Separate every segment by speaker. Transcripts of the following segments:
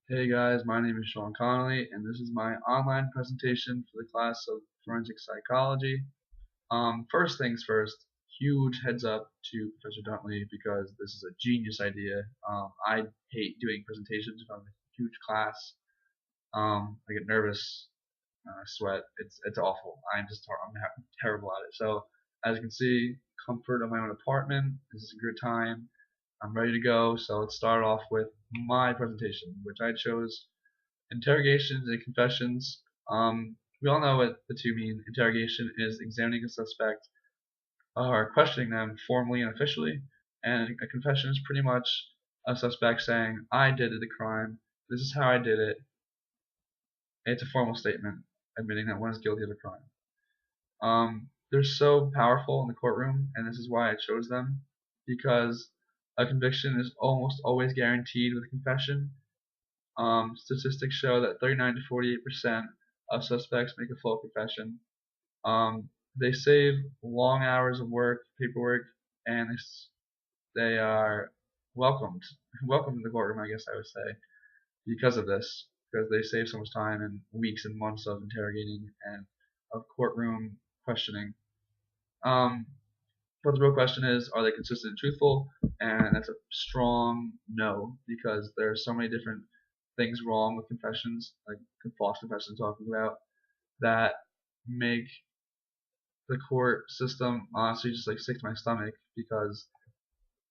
Speaker 1: Hey guys, my name is Sean Connolly, and this is my online presentation for the class of Forensic Psychology. First things first, huge heads up to Professor Duntley because this is a genius idea. I hate doing presentations in front of a huge class. I get nervous, I sweat. It's awful. I'm terrible at it. So as you can see, comfort of my own apartment. This is a good time. I'm ready to go. So let's start off with my presentation, which I chose Interrogations and Confessions. We all know what the two mean. Interrogation is examining a suspect or questioning them formally and officially, and a confession is pretty much a suspect saying, I did the crime, this is how I did it. It's a formal statement admitting that one is guilty of a crime. They're so powerful in the courtroom, and this is why I chose them, because a conviction is almost always guaranteed with a confession. Statistics show that 39 to 48% of suspects make a full confession. They save long hours of work, paperwork, and they are welcomed in the courtroom, I guess I would say, because of this, because they save so much time and weeks and months of interrogating and of courtroom questioning. Um, but the real question is, are they consistent and truthful? And that's a strong no, because there are so many different things wrong with confessions, like false confessions talking about, that make the court system honestly just like sick to my stomach, because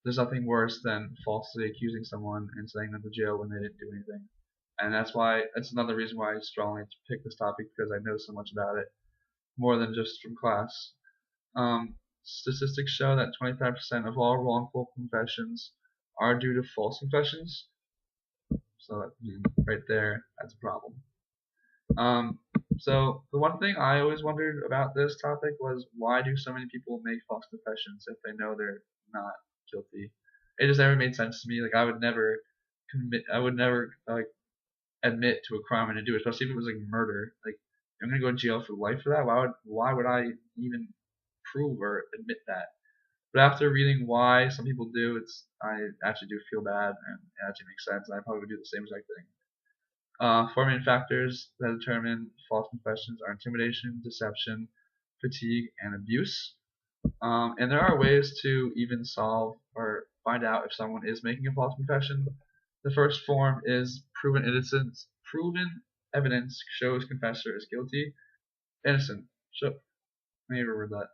Speaker 1: there's nothing worse than falsely accusing someone and sending them to jail when they didn't do anything. And that's another reason why I strongly picked this topic, because I know so much about it, more than just from class. Statistics show that 25% of all wrongful confessions are due to false confessions. So right there, that's a problem. Um, so the one thing I always wondered about this topic was, why do so many people make false confessions if they know they're not guilty? It just never made sense to me. Like I would never like admit to a crime and to do it, especially if it was like murder. Like I'm gonna go to jail for life for that. Why would I even prove or admit that? But after reading why some people do, I actually do feel bad, and it actually makes sense. And I probably would do the same exact thing. Four main factors that determine false confessions are intimidation, deception, fatigue, and abuse. And there are ways to even solve or find out if someone is making a false confession. The first form is proven innocence. Proven evidence shows confessor is guilty. Innocent. So, let me reword that.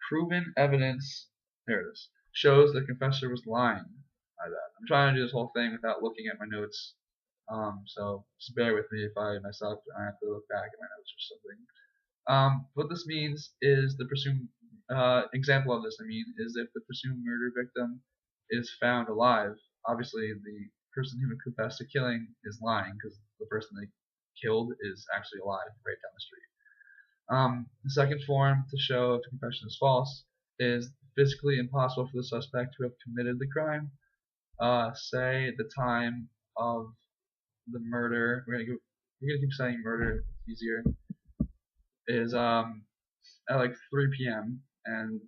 Speaker 1: Proven evidence, there it is, shows the confessor was lying. My bad. I'm trying to do this whole thing without looking at my notes. So just bear with me if I mess up and I have to look back at my notes or something. What this means is the presumed example of this. I mean, is if the presumed murder victim is found alive, obviously the person who would confess to killing is lying, because the person they killed is actually alive right down the street. The second form to show if the confession is false is physically impossible for the suspect to have committed the crime. Say the time of the murder. We're gonna keep saying murder. It's easier. Is at like 3 p.m. and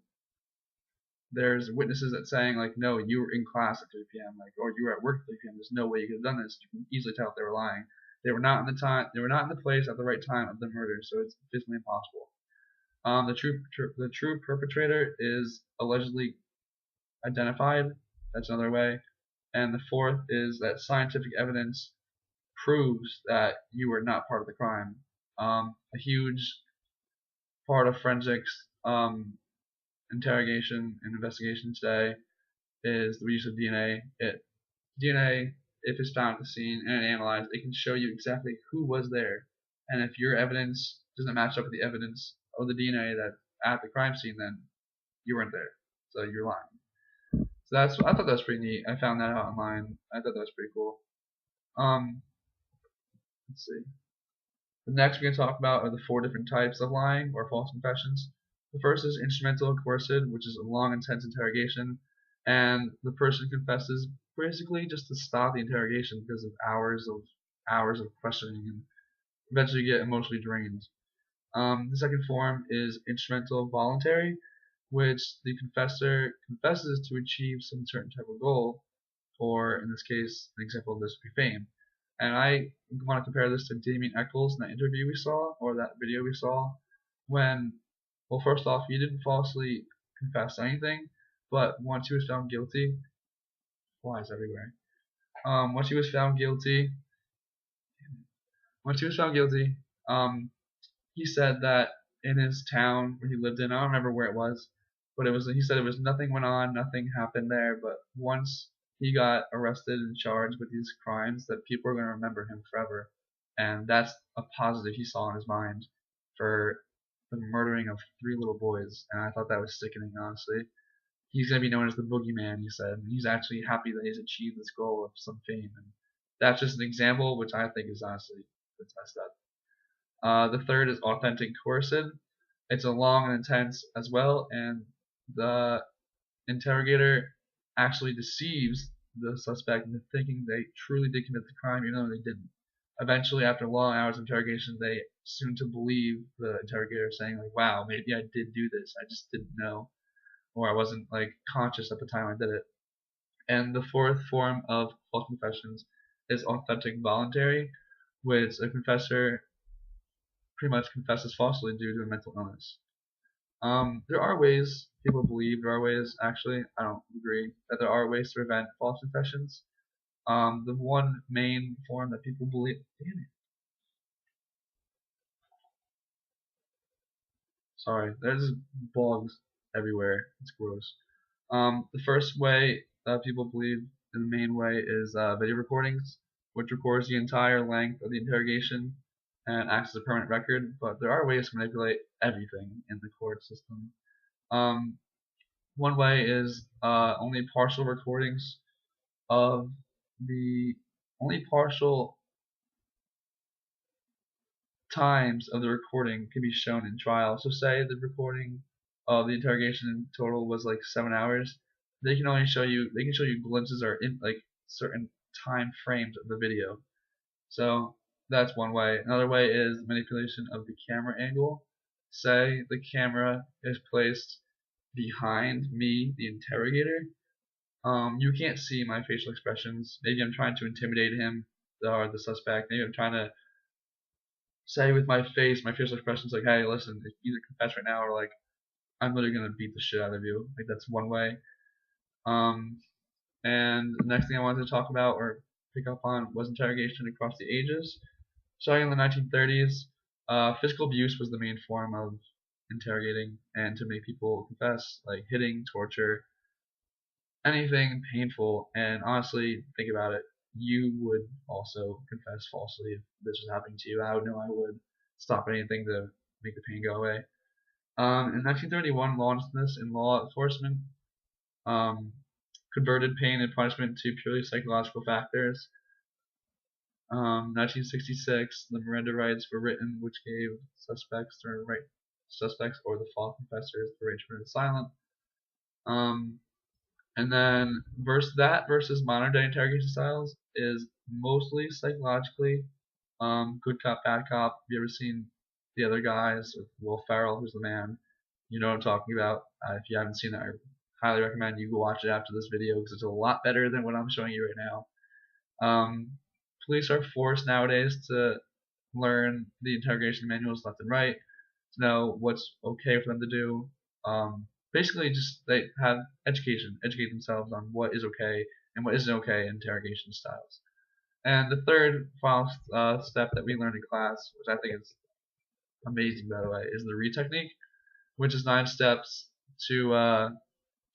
Speaker 1: there's witnesses that saying like, no, you were in class at 3 p.m. like, or you were at work at 3 p.m. There's no way you could have done this. You can easily tell if they were lying. They were not in the time. They were not in the place at the right time of the murder, so it's physically impossible. The true perpetrator is allegedly identified. That's another way. And the fourth is that scientific evidence proves that you were not part of the crime. A huge part of forensics interrogation and investigation today is the use of DNA. DNA, if it's found at the scene and analyzed, it can show you exactly who was there. And if your evidence doesn't match up with the evidence of the DNA that at the crime scene, then you weren't there, so you're lying. So I thought that was pretty neat. I found that out online. I thought that was pretty cool. Let's see. The next we're going to talk about are the 4 different types of lying or false confessions. The first is instrumental and coercive, which is a long, intense interrogation, and the person confesses basically just to stop the interrogation because of hours of questioning, and eventually get emotionally drained. The second form is instrumental voluntary, which the confessor confesses to achieve some certain type of goal, or in this case, an example of this would be fame. And I want to compare this to Damien Eccles in that interview we saw, or that video we saw, when, well, first off, he didn't falsely confess anything, but once he was found guilty, flies everywhere. Once he was found guilty, he said that in his town where he lived in, I don't remember where it was, but he said it was nothing went on, nothing happened there, but once he got arrested and charged with these crimes, that people are going to remember him forever. And that's a positive he saw in his mind for the murdering of 3 little boys, and I thought that was sickening, honestly. He's going to be known as the boogeyman, he said, and he's actually happy that he's achieved this goal of some fame. And that's just an example, which I think is honestly, it's messed up. The third is authentic coercive. It's a long and intense as well, and the interrogator actually deceives the suspect into thinking they truly did commit the crime, even though they didn't. Eventually, after long hours of interrogation, they seem to believe the interrogator, saying like, "Wow, maybe I did do this. I just didn't know, or I wasn't like conscious at the time I did it." And the fourth form of false confessions is authentic voluntary, which a confessor pretty much confesses falsely due to a mental illness. There are ways people believe, there are ways, actually, I don't agree, that there are ways to prevent false confessions. The one main form that people believe, sorry, there's bugs everywhere, it's gross. The first way that people believe, the main way, is video recordings, which records the entire length of the interrogation and acts as a permanent record, but there are ways to manipulate everything in the court system. One way is only partial recordings of only partial times of the recording can be shown in trial. So say the recording of the interrogation in total was like 7 hours. They can show you glimpses or in like certain time frames of the video. So that's one way. Another way is manipulation of the camera angle. Say the camera is placed behind me, the interrogator. You can't see my facial expressions. Maybe I'm trying to intimidate him or the suspect. Maybe I'm trying to say with my face, my facial expressions like, "Hey, listen, either confess right now or like I'm literally gonna beat the shit out of you." Like that's one way. And the next thing I wanted to talk about or pick up on was interrogation across the ages. Starting in the 1930s, physical abuse was the main form of interrogating and to make people confess, like hitting, torture, anything painful. And honestly, think about it. You would also confess falsely if this was happening to you. I would know I would stop anything to make the pain go away. In 1931, lawlessness in law enforcement converted pain and punishment to purely psychological factors. 1966, the Miranda rights were written, which gave suspects or the false confessors the right to remain silent. And then versus modern day interrogation styles is mostly psychologically. Good cop, bad cop. Have you ever seen The Other Guys with Will Ferrell, who's the man? You know what I'm talking about. If you haven't seen it, I highly recommend you go watch it after this video because it's a lot better than what I'm showing you right now. Police are forced nowadays to learn the interrogation manuals left and right to know what's okay for them to do. Basically, just they have educate themselves on what is okay and what isn't okay in interrogation styles. And the third final step that we learned in class, which I think is amazing by the way, is the read technique, which is 9 steps to a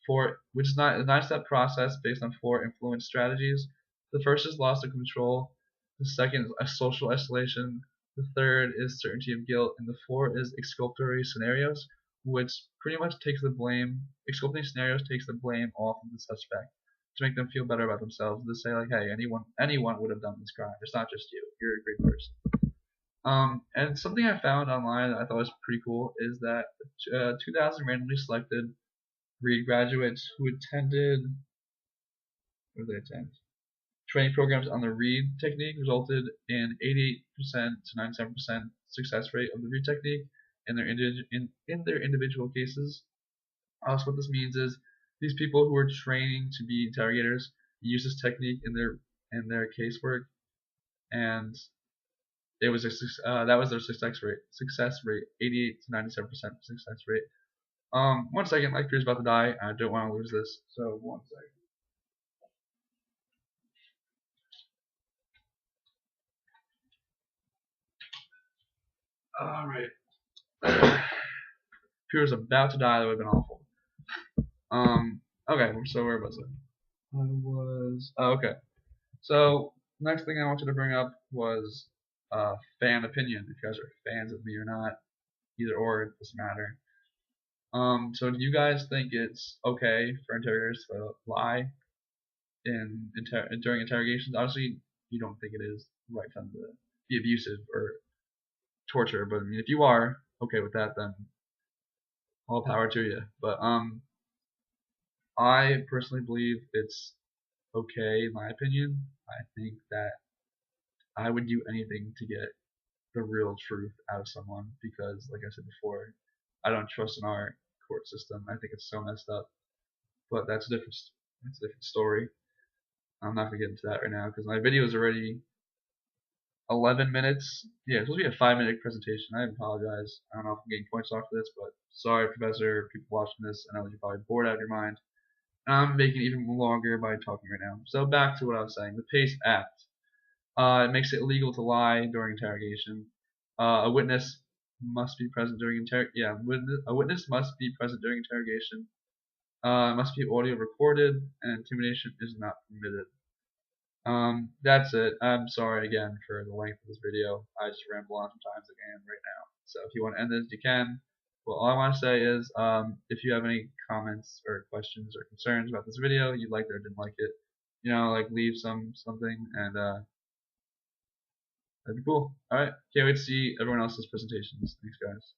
Speaker 1: 9-step process based on 4 influence strategies. The first is loss of control. The second is a social escalation. The third is certainty of guilt, and the fourth is exculpatory scenarios, which pretty much takes the blame. Exculpating scenarios takes the blame off of the suspect to make them feel better about themselves. To say like, hey, anyone would have done this crime. It's not just you. You're a great person. And something I found online that I thought was pretty cool is that 2,000 randomly selected Reed graduates who attended, what did they attend? Training programs on the Reed technique resulted in 88% to 97% success rate of the Reed technique in their individual cases. So what this means is these people who are training to be interrogators use this technique in their casework, and it was that was their success rate, 88 to 97% success rate. 1 second, my computer's about to die. I don't want to lose this, so 1 second. All right. Computer's about to die. That would have been awful. Okay. So where was I? Okay. So next thing I wanted to bring up was fan opinion. If you guys are fans of me or not, either or, it doesn't matter. So do you guys think it's okay for interrogators to lie during interrogations? Obviously, you don't think it is right for them to be abusive or torture, but I mean, if you are okay with that, then all power to you. But I personally believe it's okay, in my opinion. I think that I would do anything to get the real truth out of someone because, like I said before, I don't trust in our court system. I think it's so messed up. But that's a different story. I'm not gonna get into that right now because my video is already 11 minutes. Yeah, it's supposed to be a 5-minute presentation. I apologize. I don't know if I'm getting points off for this, but sorry, Professor, people watching this. I know you're probably bored out of your mind. And I'm making it even longer by talking right now. So back to what I was saying. The PACE Act. It makes it illegal to lie during interrogation. A witness must be present during a witness must be present during interrogation. It must be audio recorded, and intimidation is not permitted. That's it. I'm sorry again for the length of this video. I just ramble on sometimes like I am right now. So if you want to end this, you can. Well, all I want to say is, if you have any comments or questions or concerns about this video, you liked it or didn't like it, like leave something, and that'd be cool. All right, can't wait to see everyone else's presentations. Thanks, guys.